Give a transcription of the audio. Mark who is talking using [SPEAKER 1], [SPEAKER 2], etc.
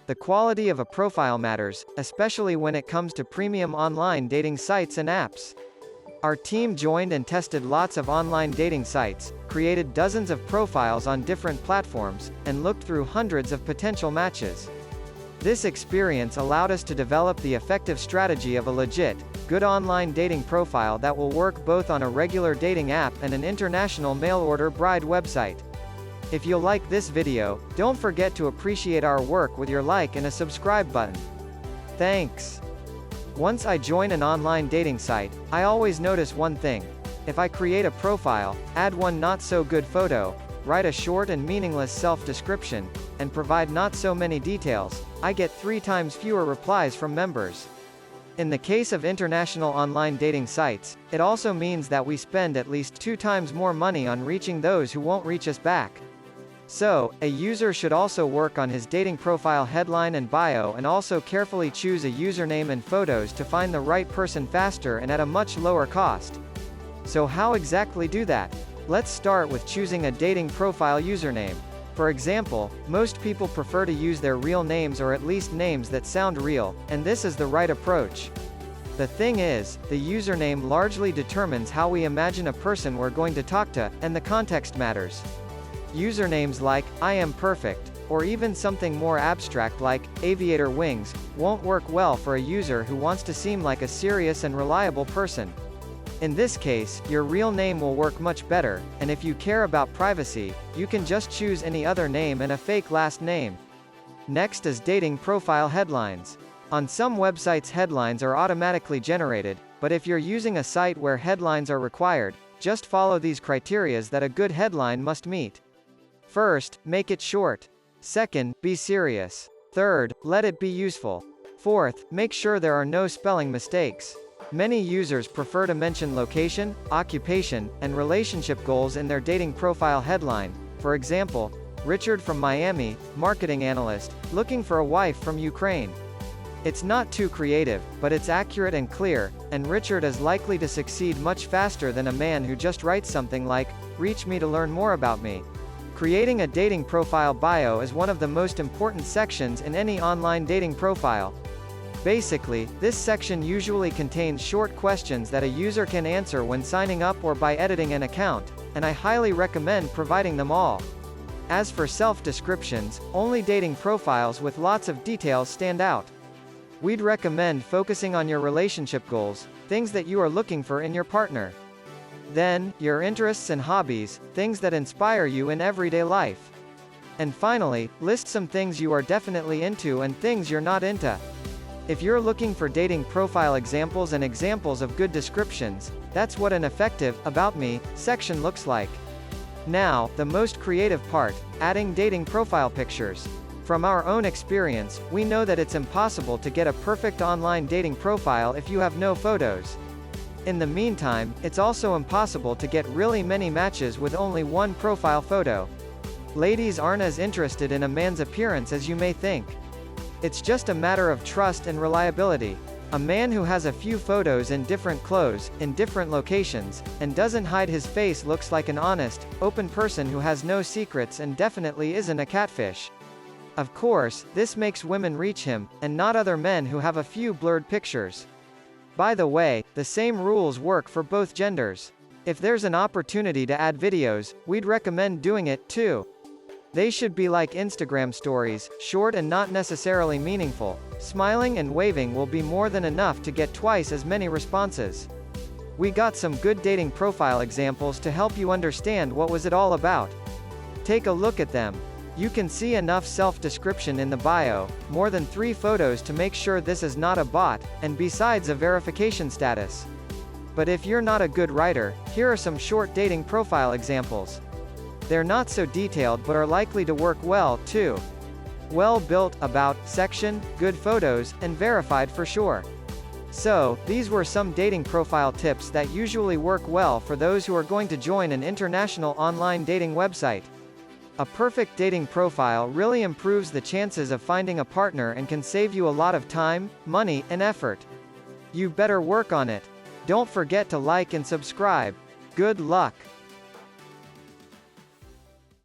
[SPEAKER 1] The quality of a profile matters, especially when it comes to premium online dating sites and apps. Our team joined and tested lots of online dating sites, created dozens of profiles on different platforms, and looked through hundreds of potential matches. This experience allowed us to develop the effective strategy of a legit, good online dating profile that will work both on a regular dating app and an international mail-order bride website. If you like this video, don't forget to appreciate our work with your like and a subscribe button. Thanks. Once I join an online dating site, I always notice one thing. If I create a profile, add one not-so-good photo, write a short and meaningless self-description, and provide not so many details, I get 3 times fewer replies from members. In the case of international online dating sites, it also means that we spend at least 2 times more money on reaching those who won't reach us back. So, a user should also work on his dating profile headline and bio and also carefully choose a username and photos to find the right person faster and at a much lower cost. So how exactly do that? Let's start with choosing a dating profile username. For example, most people prefer to use their real names or at least names that sound real, and this is the right approach. The thing is, the username largely determines how we imagine a person we're going to talk to, and the context matters. Usernames like, I am perfect, or even something more abstract like, aviator wings, won't work well for a user who wants to seem like a serious and reliable person. In this case, your real name will work much better, and if you care about privacy, you can just choose any other name and a fake last name. Next is dating profile headlines. On some websites headlines are automatically generated, but if you're using a site where headlines are required, just follow these criteria that a good headline must meet. First, make it short. Second, be serious. Third, let it be useful. Fourth, make sure there are no spelling mistakes. Many users prefer to mention location, occupation, and relationship goals in their dating profile headline. For example, Richard from Miami, marketing analyst, looking for a wife from Ukraine. It's not too creative, but it's accurate and clear, and Richard is likely to succeed much faster than a man who just writes something like, reach me to learn more about me. Creating a dating profile bio is one of the most important sections in any online dating profile. Basically, this section usually contains short questions that a user can answer when signing up or by editing an account, and I highly recommend providing them all. As for self-descriptions, only dating profiles with lots of details stand out. We'd recommend focusing on your relationship goals, things that you are looking for in your partner. Then, your interests and hobbies, things that inspire you in everyday life. And finally, list some things you are definitely into and things you're not into. If you're looking for dating profile examples and examples of good descriptions, that's what an effective About Me section looks like. Now, the most creative part, adding dating profile pictures. From our own experience, we know that it's impossible to get a perfect online dating profile if you have no photos. In the meantime, it's also impossible to get really many matches with only one profile photo. Ladies aren't as interested in a man's appearance as you may think. It's just a matter of trust and reliability. A man who has a few photos in different clothes, in different locations, and doesn't hide his face looks like an honest, open person who has no secrets and definitely isn't a catfish. Of course, this makes women reach him, and not other men who have a few blurred pictures. By the way, the same rules work for both genders. If there's an opportunity to add videos, we'd recommend doing it too. They should be like Instagram stories, short and not necessarily meaningful. Smiling and waving will be more than enough to get twice as many responses. We got some good dating profile examples to help you understand what was it all about. Take a look at them. You can see enough self-description in the bio, more than 3 photos to make sure this is not a bot, and besides a verification status. But if you're not a good writer, here are some short dating profile examples. They're not so detailed but are likely to work well, too. Well-built, about, section, good photos, and verified for sure. So, these were some dating profile tips that usually work well for those who are going to join an international online dating website. A perfect dating profile really improves the chances of finding a partner and can save you a lot of time, money, and effort. You better work on it. Don't forget to like and subscribe. Good luck!